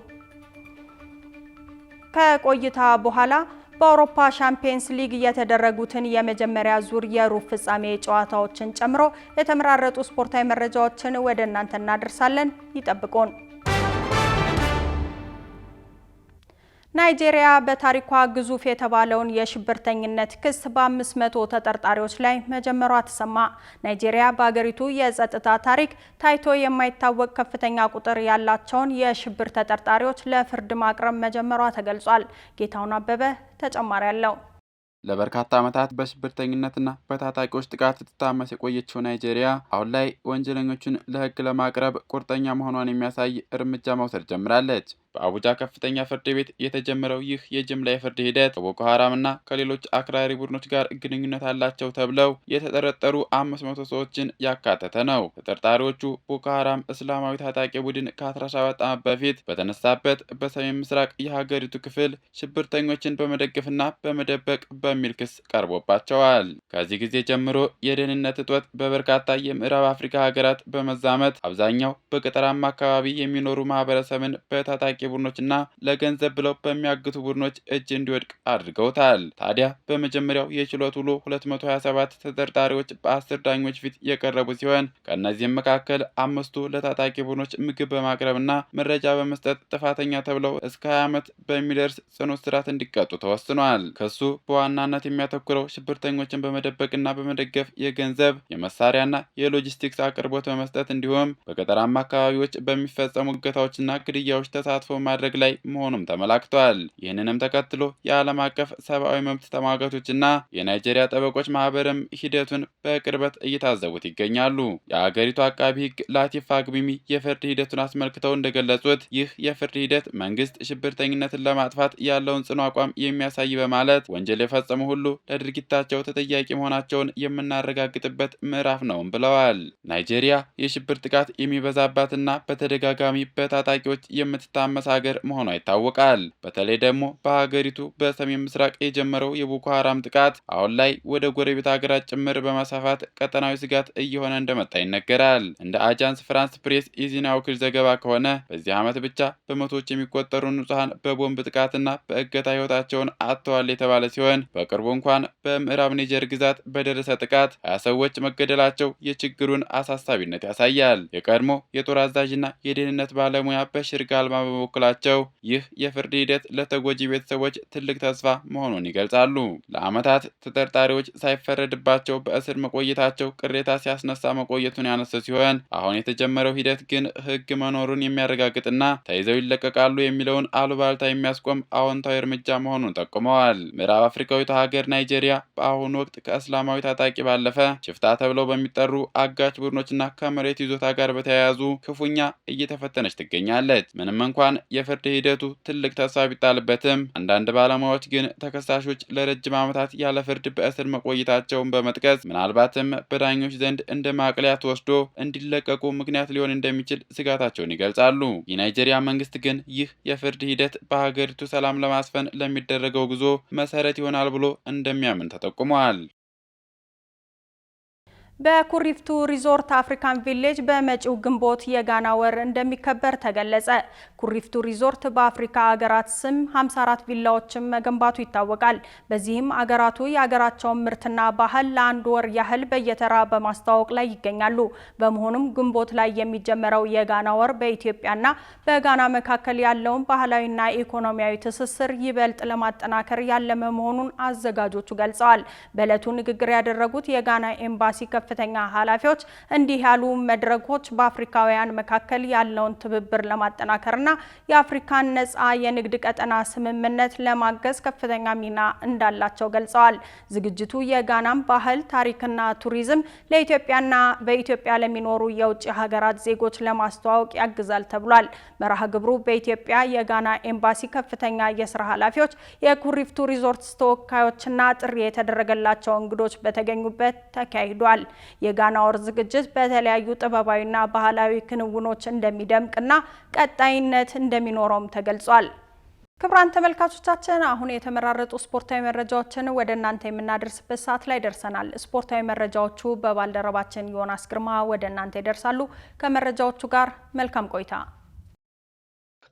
ከቆይታ በኋላ በአውሮፓ ሻምፒየንስ ሊግ የተደረጉትን የመጀመሪያ ዙር የሩብ ፍጻሜ ጨዋታዎችን ጨምሮ የተመራረጡ ስፖርታዊ መረጃዎችን ወደ እናንተ እናደርሳለን። ይጠብቁን። ናይጄሪያ በታሪኳ ግዙፍ የተባለውን የሽብርተኝነት ክስ በ500 ተጠርጣሪዎች ላይ መጀመሯ ተሰማ። ናይጄሪያ በአገሪቱ የጸጥታ ታሪክ ታይቶ የማይታወቅ ከፍተኛ ቁጥር ያላቸውን የሽብር ተጠርጣሪዎች ለፍርድ ማቅረብ መጀመሯ ተገልጿል። ጌታውን አበበ ተጨማሪ አለው። ለበርካታ ዓመታት በሽብርተኝነትና በታጣቂዎች ጥቃት ስትታመስ የቆየችው ናይጄሪያ አሁን ላይ ወንጀለኞቹን ለሕግ ለማቅረብ ቁርጠኛ መሆኗን የሚያሳይ እርምጃ መውሰድ ጀምራለች። በአቡጃ ከፍተኛ ፍርድ ቤት የተጀመረው ይህ የጅምላ የፍርድ ሂደት ከቦኮ ሐራምና ከሌሎች አክራሪ ቡድኖች ጋር ግንኙነት አላቸው ተብለው የተጠረጠሩ 500 ሰዎችን ያካተተ ነው። ተጠርጣሪዎቹ ቦኮ ሐራም እስላማዊ ታጣቂ ቡድን ከ17 ዓመት በፊት በተነሳበት በሰሜን ምስራቅ የሀገሪቱ ክፍል ሽብርተኞችን በመደገፍና በመደበቅ በሚል ክስ ቀርቦባቸዋል። ከዚህ ጊዜ ጀምሮ የደህንነት እጦት በበርካታ የምዕራብ አፍሪካ ሀገራት በመዛመት አብዛኛው በገጠራማ አካባቢ የሚኖሩ ማህበረሰብን በታጣቂ ቡድኖችና ለገንዘብ ብለው በሚያግቱ ቡድኖች እጅ እንዲወድቅ አድርገውታል። ታዲያ በመጀመሪያው የችሎት ውሎ 227 ተጠርጣሪዎች በ10 ዳኞች ፊት የቀረቡ ሲሆን ከእነዚህም መካከል 5ቱ ለታጣቂ ቡድኖች ምግብ በማቅረብና መረጃ በመስጠት ጥፋተኛ ተብለው እስከ 20 ዓመት በሚደርስ ጽኑ እስራት እንዲቀጡ ተወስኗል። ክሱ በዋናነት የሚያተኩረው ሽብርተኞችን በመደበቅና በመደገፍ የገንዘብ የመሳሪያና የሎጂስቲክስ አቅርቦት በመስጠት እንዲሁም በገጠራማ አካባቢዎች በሚፈጸሙ እገታዎችና ግድያዎች ተሳትፎ ማድረግ ላይ መሆኑም ተመላክቷል። ይህንንም ተከትሎ የዓለም አቀፍ ሰብአዊ መብት ተሟጋቾችና የናይጄሪያ ጠበቆች ማህበርም ሂደቱን በቅርበት እየታዘቡት ይገኛሉ። የአገሪቱ አቃቢ ሕግ ላቲፍ ፋግቢሚ የፍርድ ሂደቱን አስመልክተው እንደገለጹት ይህ የፍርድ ሂደት መንግስት ሽብርተኝነትን ለማጥፋት ያለውን ጽኑ አቋም የሚያሳይ በማለት ወንጀል የፈጸሙ ሁሉ ለድርጊታቸው ተጠያቂ መሆናቸውን የምናረጋግጥበት ምዕራፍ ነውም ብለዋል። ናይጄሪያ የሽብር ጥቃት የሚበዛባትና በተደጋጋሚ በታጣቂዎች የምትታመስ ሀገር መሆኗ ይታወቃል። በተለይ ደግሞ በሀገሪቱ በሰሜን ምስራቅ የጀመረው የቦኮ ሐራም ጥቃት አሁን ላይ ወደ ጎረቤት ሀገራት ጭምር በማስፋፋት ቀጠናዊ ስጋት እየሆነ እንደመጣ ይነገራል። እንደ አጃንስ ፍራንስ ፕሬስ የዜና ወኪል ዘገባ ከሆነ በዚህ ዓመት ብቻ በመቶዎች የሚቆጠሩ ንጹሐን በቦምብ ጥቃትና በእገታ ህይወታቸውን አጥተዋል የተባለ ሲሆን በቅርቡ እንኳን በምዕራብ ኒጀር ግዛት በደረሰ ጥቃት 20 ሰዎች መገደላቸው የችግሩን አሳሳቢነት ያሳያል። የቀድሞ የጦር አዛዥና የደህንነት ባለሙያ በሽር ጋልማ በበኩላቸው ይህ የፍርድ ሂደት ለተጎጂ ቤተሰቦች ትልቅ ተስፋ መሆኑን ይገልጻሉ። ለዓመታት ተጠርጣሪዎች ሳይፈረድባቸው በእስር መቆየታቸው ቅሬታ ሲያስነሳ መቆየቱን ያነሱ ሲሆን አሁን የተጀመረው ሂደት ግን ሕግ መኖሩን የሚያረጋግጥና ተይዘው ይለቀቃሉ የሚለውን አሉባልታ የሚያስቆም አዎንታዊ እርምጃ መሆኑን ጠቁመዋል። ምዕራብ አፍሪካዊቷ ሀገር ናይጄሪያ በአሁኑ ወቅት ከእስላማዊ ታጣቂ ባለፈ ሽፍታ ተብለው በሚጠሩ አጋች ቡድኖችና ከመሬት ይዞታ ጋር በተያያዙ ክፉኛ እየተፈተነች ትገኛለች። ምንም እንኳን የፍርድ ሂደቱ ትልቅ ተስፋ ቢጣልበትም አንዳንድ ባለሙያዎች ግን ተከሳሾች ለረጅም ዓመታት ያለ ፍርድ በእስር መቆየታቸውን በመጥቀስ ምናልባትም በዳኞች ዘንድ እንደ ማቅለያ ተወስዶ እንዲለቀቁ ምክንያት ሊሆን እንደሚችል ስጋታቸውን ይገልጻሉ። የናይጄሪያ መንግስት ግን ይህ የፍርድ ሂደት በሀገሪቱ ሰላም ለማስፈን ለሚደረገው ጉዞ መሰረት ይሆናል ብሎ እንደሚያምን ተጠቁሟል። በኩሪፍቱ ሪዞርት አፍሪካን ቪሌጅ በመጪው ግንቦት የጋና ወር እንደሚከበር ተገለጸ። ኩሪፍቱ ሪዞርት በአፍሪካ ሀገራት ስም 54 ቪላዎችን መገንባቱ ይታወቃል። በዚህም ሀገራቱ የሀገራቸውን ምርትና ባህል ለአንድ ወር ያህል በየተራ በማስተዋወቅ ላይ ይገኛሉ። በመሆኑም ግንቦት ላይ የሚጀመረው የጋና ወር በኢትዮጵያና በጋና መካከል ያለውን ባህላዊና ኢኮኖሚያዊ ትስስር ይበልጥ ለማጠናከር ያለመ መሆኑን አዘጋጆቹ ገልጸዋል። በዕለቱ ንግግር ያደረጉት የጋና ኤምባሲ ከፍተኛ ኃላፊዎች እንዲህ ያሉ መድረኮች በአፍሪካውያን መካከል ያለውን ትብብር ለማጠናከርና የአፍሪካን ነፃ የንግድ ቀጠና ስምምነት ለማገዝ ከፍተኛ ሚና እንዳላቸው ገልጸዋል። ዝግጅቱ የጋናን ባህል፣ ታሪክና ቱሪዝም ለኢትዮጵያና በኢትዮጵያ ለሚኖሩ የውጭ ሀገራት ዜጎች ለማስተዋወቅ ያግዛል ተብሏል። መርሃ ግብሩ በኢትዮጵያ የጋና ኤምባሲ ከፍተኛ የስራ ኃላፊዎች፣ የኩሪፍቱ ሪዞርት ተወካዮችና ጥሪ የተደረገላቸው እንግዶች በተገኙበት ተካሂዷል። የጋና ወር ዝግጅት በተለያዩ ጥበባዊና ባህላዊ ክንውኖች እንደሚደምቅና ቀጣይነት እንደሚኖረውም ተገልጿል። ክቡራን ተመልካቾቻችን አሁን የተመራረጡ ስፖርታዊ መረጃዎችን ወደ እናንተ የምናደርስበት ሰዓት ላይ ደርሰናል። ስፖርታዊ መረጃዎቹ በባልደረባችን ዮናስ ግርማ ወደ እናንተ ይደርሳሉ። ከመረጃዎቹ ጋር መልካም ቆይታ።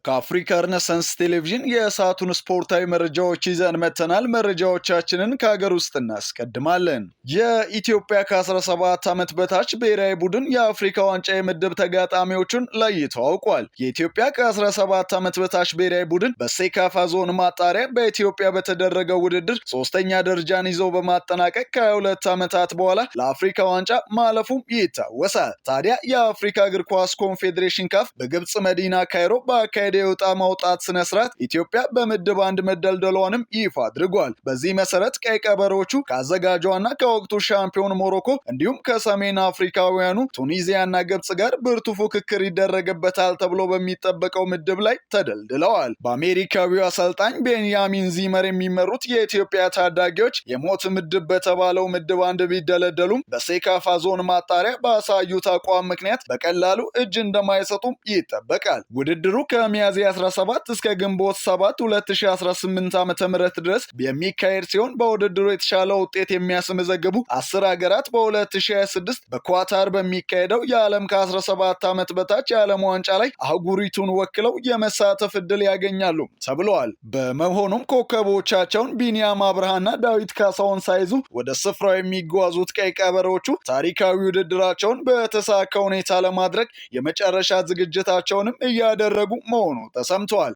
ከአፍሪካ ሬኔሳንስ ቴሌቪዥን የሰዓቱን ስፖርታዊ መረጃዎች ይዘን መተናል። መረጃዎቻችንን ከሀገር ውስጥ እናስቀድማለን። የኢትዮጵያ ከ17 ዓመት በታች ብሔራዊ ቡድን የአፍሪካ ዋንጫ የምድብ ተጋጣሚዎቹን ለይቶ አውቋል። የኢትዮጵያ ከ17 ዓመት በታች ብሔራዊ ቡድን በሴካፋ ዞን ማጣሪያ በኢትዮጵያ በተደረገው ውድድር ሶስተኛ ደረጃን ይዞ በማጠናቀቅ ከ22 ዓመታት በኋላ ለአፍሪካ ዋንጫ ማለፉም ይታወሳል። ታዲያ የአፍሪካ እግር ኳስ ኮንፌዴሬሽን ካፍ በግብጽ መዲና ካይሮ በአካሄደ የወጣ ማውጣት ስነ ስርዓት ኢትዮጵያ በምድብ አንድ መደልደሏንም ይፋ አድርጓል። በዚህ መሰረት ቀይ ቀበሮቹ ከአዘጋጇና ከወቅቱ ሻምፒዮን ሞሮኮ እንዲሁም ከሰሜን አፍሪካውያኑ ቱኒዚያና ግብጽ ጋር ብርቱ ፉክክር ይደረግበታል ተብሎ በሚጠበቀው ምድብ ላይ ተደልድለዋል። በአሜሪካዊው አሰልጣኝ ቤንያሚን ዚመር የሚመሩት የኢትዮጵያ ታዳጊዎች የሞት ምድብ በተባለው ምድብ አንድ ቢደለደሉም በሴካፋ ዞን ማጣሪያ ባሳዩት አቋም ምክንያት በቀላሉ እጅ እንደማይሰጡም ይጠበቃል። ውድድሩ ከሚያዝያ 17 እስከ ግንቦት 7 2018 ዓ.ም ድረስ የሚካሄድ ሲሆን በውድድሩ የተሻለ ውጤት የሚያስመዘግቡ 10 ሀገራት በ2026 በኳታር በሚካሄደው የዓለም ከ17 ዓመት በታች የዓለም ዋንጫ ላይ አህጉሪቱን ወክለው የመሳተፍ ዕድል ያገኛሉ ተብለዋል። በመሆኑም ኮከቦቻቸውን ቢኒያም አብርሃና ዳዊት ካሳውን ሳይዙ ወደ ስፍራው የሚጓዙት ቀይ ቀበሮቹ ታሪካዊ ውድድራቸውን በተሳካ ሁኔታ ለማድረግ የመጨረሻ ዝግጅታቸውንም እያደረጉ መሆኑ ተሰምቷል።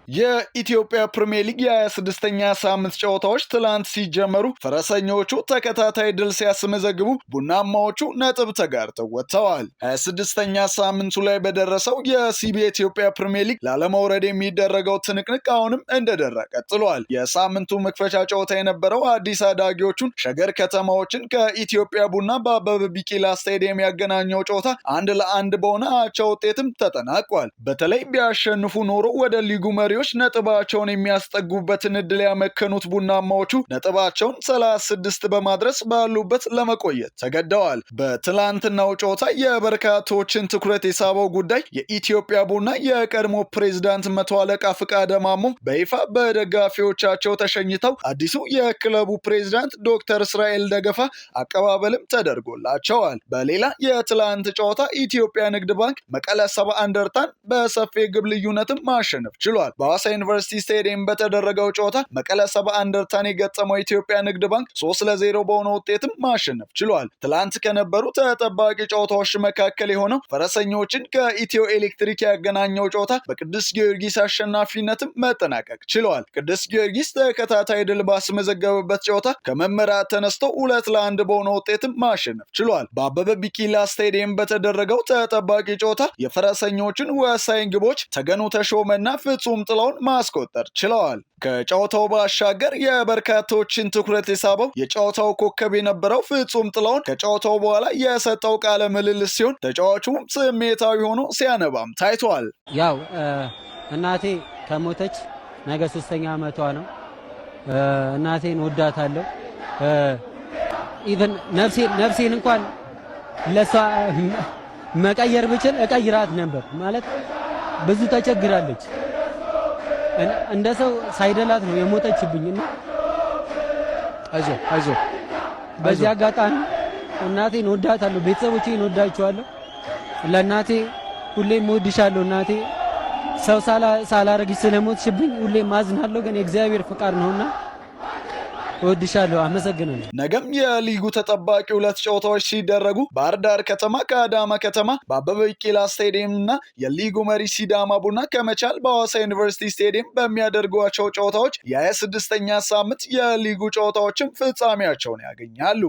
የኢትዮጵያ ፕሪሚየር ሊግ የ26ኛ ሳምንት ጨዋታዎች ትላንት ሲጀመሩ ፈረሰኞቹ ተከታታይ ድል ሲያስመዘግቡ ቡናማዎቹ ነጥብ ተጋርተው ወጥተዋል። 26ኛ ሳምንቱ ላይ በደረሰው የሲቢ ኢትዮጵያ ፕሪሚየር ሊግ ላለመውረድ የሚደረገው ትንቅንቅ አሁንም እንደደረቀ ቀጥሏል። የሳምንቱ መክፈቻ ጨዋታ የነበረው አዲስ አዳጊዎቹን ሸገር ከተማዎችን ከኢትዮጵያ ቡና በአበበ ቢቂላ ስታዲየም ያገናኘው ጨዋታ 1-1 በሆነ አቻ ውጤትም ተጠናቋል። በተለይ ቢያሸንፉ ኖሮ ወደ ሊጉ መሪዎች ነጥባቸውን የሚያስጠጉበትን እድል ያመከኑት ቡናማዎቹ ነጥባቸውን 36 በማድረስ ባሉበት ለመቆየት ተገደዋል። በትላንትናው ጨዋታ የበርካቶችን ትኩረት የሳበው ጉዳይ የኢትዮጵያ ቡና የቀድሞ ፕሬዝዳንት መቶ አለቃ ፍቃደ ማሞ በይፋ በደጋፊዎቻቸው ተሸኝተው አዲሱ የክለቡ ፕሬዝዳንት ዶክተር እስራኤል ደገፋ አቀባበልም ተደርጎላቸዋል። በሌላ የትላንት ጨዋታ ኢትዮጵያ ንግድ ባንክ መቀለ 70 እንደርታን በሰፊ ግብ ልዩነትም ማሸነፍ ችሏል። በሐዋሳ ዩኒቨርሲቲ ስቴዲየም በተደረገው ጨዋታ መቀለ ሰባ እንደርታን የገጠመው ኢትዮጵያ ንግድ ባንክ 3-0 በሆነ ውጤትም ማሸነፍ ችሏል። ትላንት ከነበሩ ተጠባቂ ጨዋታዎች መካከል የሆነው ፈረሰኞችን ከኢትዮ ኤሌክትሪክ ያገናኘው ጨዋታ በቅዱስ ጊዮርጊስ አሸናፊነትም መጠናቀቅ ችሏል። ቅዱስ ጊዮርጊስ ተከታታይ ድል ባስመዘገበበት ጨዋታ ከመመራት ተነስቶ 2-1 በሆነ ውጤትም ማሸነፍ ችሏል። በአበበ ቢቂላ ስቴዲየም በተደረገው ተጠባቂ ጨዋታ የፈረሰኞችን ወሳኝ ግቦች ተገኑ ተሾመና ፍጹም ጥላውን ማስቆጠር ችለዋል። ከጨዋታው ባሻገር የበርካቶችን ትኩረት የሳበው የጨዋታው ኮከብ የነበረው ፍጹም ጥላውን ከጨዋታው በኋላ የሰጠው ቃለ ምልልስ ሲሆን ተጫዋቹም ስሜታዊ ሆኖ ሲያነባም ታይቷል። ያው እናቴ ከሞተች ነገ 3ኛ ዓመቷ ነው። እናቴን ወዳታለሁ። ኢቭን ነፍሴን እንኳን ለሷ መቀየር ብችል እቀይራት ነበር። ማለት ብዙ ተቸግራለች። እንደ ሰው ሳይደላት ነው የሞተችብኝና አይዞ በዚህ አጋጣሚ እናቴን ወዳታለሁ፣ ቤተሰቦቼን ወዳቸዋለሁ። ለእናቴ ሁሌም ወድሻለሁ። እናቴ ሰው ሳላረግሽ ስለሞትሽብኝ ሁሌም ማዝናለሁ፣ ግን የእግዚአብሔር ፍቃድ ነውና ወድሻለሁ። አመሰግናለሁ። ነገም የሊጉ ተጠባቂ 2 ጨዋታዎች ሲደረጉ ባህር ዳር ከተማ ከአዳማ ከተማ በአበበ ቢቂላ ስቴዲየም እና የሊጉ መሪ ሲዳማ ቡና ከመቻል በሐዋሳ ዩኒቨርሲቲ ስቴዲየም በሚያደርጓቸው ጨዋታዎች የ26ኛ ሳምንት የሊጉ ጨዋታዎችም ፍጻሜያቸውን ያገኛሉ።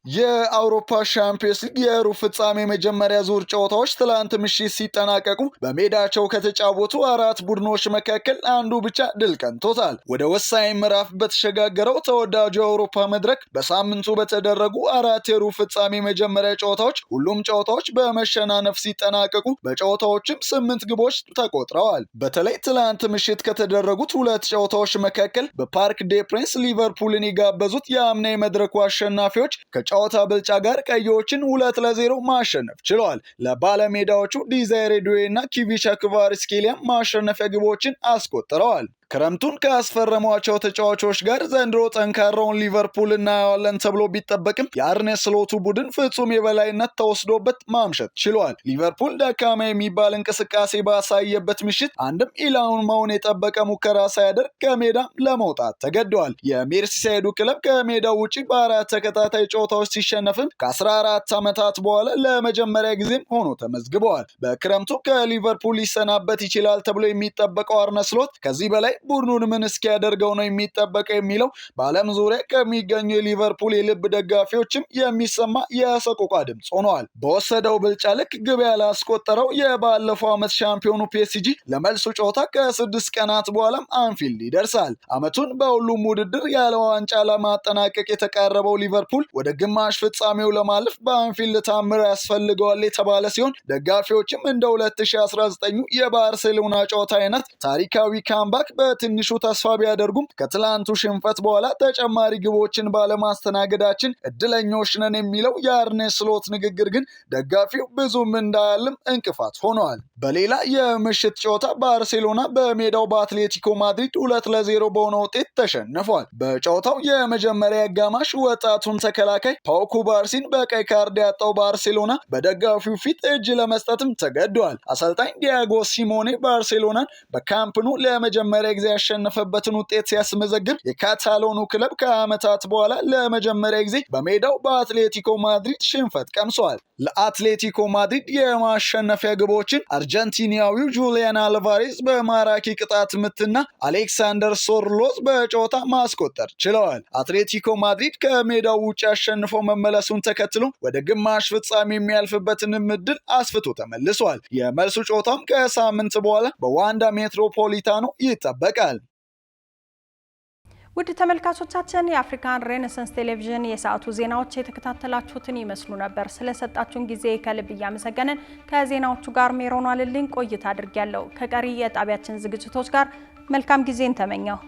የአውሮፓ ሻምፒዮንስ ሊግ የሩብ ፍጻሜ መጀመሪያ ዙር ጨዋታዎች ትላንት ምሽት ሲጠናቀቁ በሜዳቸው ከተጫወቱ 4 ቡድኖች መካከል አንዱ ብቻ ድል ቀንቶታል። ወደ ወሳኝ ምዕራፍ በተሸጋገረው ተወዳጁ የአውሮፓ መድረክ በሳምንቱ በተደረጉ 4 የሩብ ፍጻሜ መጀመሪያ ጨዋታዎች ሁሉም ጨዋታዎች በመሸናነፍ ሲጠናቀቁ በጨዋታዎችም 8 ግቦች ተቆጥረዋል። በተለይ ትላንት ምሽት ከተደረጉት 2 ጨዋታዎች መካከል በፓርክ ዴ ፕሪንስ ሊቨርፑልን የጋበዙት የአምና የመድረኩ አሸናፊዎች ጨዋታ ብልጫ ጋር ቀዮችን 2-0 ማሸነፍ ችለዋል። ለባለሜዳዎቹ ዲዛይሬ ዱዌ እና ኪቪቻ ክቫራትስኬሊያ ማሸነፊያ ግቦችን አስቆጥረዋል። ክረምቱን ካስፈረሟቸው ተጫዋቾች ጋር ዘንድሮ ጠንካራውን ሊቨርፑል እናየዋለን ተብሎ ቢጠበቅም የአርኔ ስሎቱ ቡድን ፍጹም የበላይነት ተወስዶበት ማምሸት ችሏል። ሊቨርፑል ደካማ የሚባል እንቅስቃሴ ባሳየበት ምሽት አንድም ኢላማውን የጠበቀ ሙከራ ሳያደርግ ከሜዳም ለመውጣት ተገደዋል። የሜርሲሳይዱ ክለብ ከሜዳው ውጪ በ4 ተከታታይ ጨዋታዎች ሲሸነፍም ከ14 ዓመታት በኋላ ለመጀመሪያ ጊዜም ሆኖ ተመዝግበዋል። በክረምቱ ከሊቨርፑል ሊሰናበት ይችላል ተብሎ የሚጠበቀው አርነ ስሎት ከዚህ በላይ ቡድኑን ምን እስኪያደርገው ነው የሚጠበቀው የሚለው በዓለም ዙሪያ ከሚገኙ የሊቨርፑል የልብ ደጋፊዎችም የሚሰማ የሰቆቃ ድምፅ ሆነዋል። በወሰደው ብልጫ ልክ ግብ ያላስቆጠረው የባለፈው ዓመት ሻምፒዮኑ ፒኤስጂ ለመልሱ ጨዋታ ከ6 ቀናት በኋላም አንፊልድ ይደርሳል። ዓመቱን በሁሉም ውድድር ያለ ዋንጫ ለማጠናቀቅ የተቃረበው ሊቨርፑል ወደ ግማሽ ፍጻሜው ለማለፍ በአንፊልድ ታምር ያስፈልገዋል የተባለ ሲሆን ደጋፊዎችም እንደ 2019 የባርሴሎና ጨዋታ አይነት ታሪካዊ ካምባክ በትንሹ ተስፋ ቢያደርጉም ከትላንቱ ሽንፈት በኋላ ተጨማሪ ግቦችን ባለማስተናገዳችን እድለኞች ነን የሚለው የአርኔ ስሎት ንግግር ግን ደጋፊው ብዙም እንዳያልም እንቅፋት ሆነዋል። በሌላ የምሽት ጨዋታ ባርሴሎና በሜዳው በአትሌቲኮ ማድሪድ 2-0 በሆነ ውጤት ተሸንፏል። በጨዋታው የመጀመሪያ አጋማሽ ወጣቱን ተከላካይ ፓው ኩባርሲን በቀይ ካርድ ያጣው ባርሴሎና በደጋፊው ፊት እጅ ለመስጠትም ተገዷል። አሰልጣኝ ዲያጎ ሲሞኔ ባርሴሎናን በካምፕኑ ለመጀመሪያ ጊዜ ያሸነፈበትን ውጤት ሲያስመዘግብ የካታሎኑ ክለብ ከዓመታት በኋላ ለመጀመሪያ ጊዜ በሜዳው በአትሌቲኮ ማድሪድ ሽንፈት ቀምሷል። ለአትሌቲኮ ማድሪድ የማሸነፊያ ግቦችን አርጀንቲናዊው ጁሊያን አልቫሬዝ በማራኪ ቅጣት ምትና አሌክሳንደር ሶርሎዝ በጨዋታ ማስቆጠር ችለዋል። አትሌቲኮ ማድሪድ ከሜዳው ውጭ አሸንፈው መመለሱን ተከትሎ ወደ ግማሽ ፍጻሜ የሚያልፍበትን ዕድል አስፍቶ ተመልሷል። የመልሱ ጨዋታም ከሳምንት በኋላ በዋንዳ ሜትሮፖሊታኖ ይጠበቃል። ውድ ተመልካቾቻችን የአፍሪካን ሬኔሳንስ ቴሌቪዥን የሰዓቱ ዜናዎች የተከታተላችሁትን ይመስሉ ነበር። ስለሰጣችሁን ጊዜ ከልብ እያመሰገንን ከዜናዎቹ ጋር ሜሮን አለልኝ ቆይታ አድርጌያለሁ። ከቀሪ የጣቢያችን ዝግጅቶች ጋር መልካም ጊዜን ተመኘው።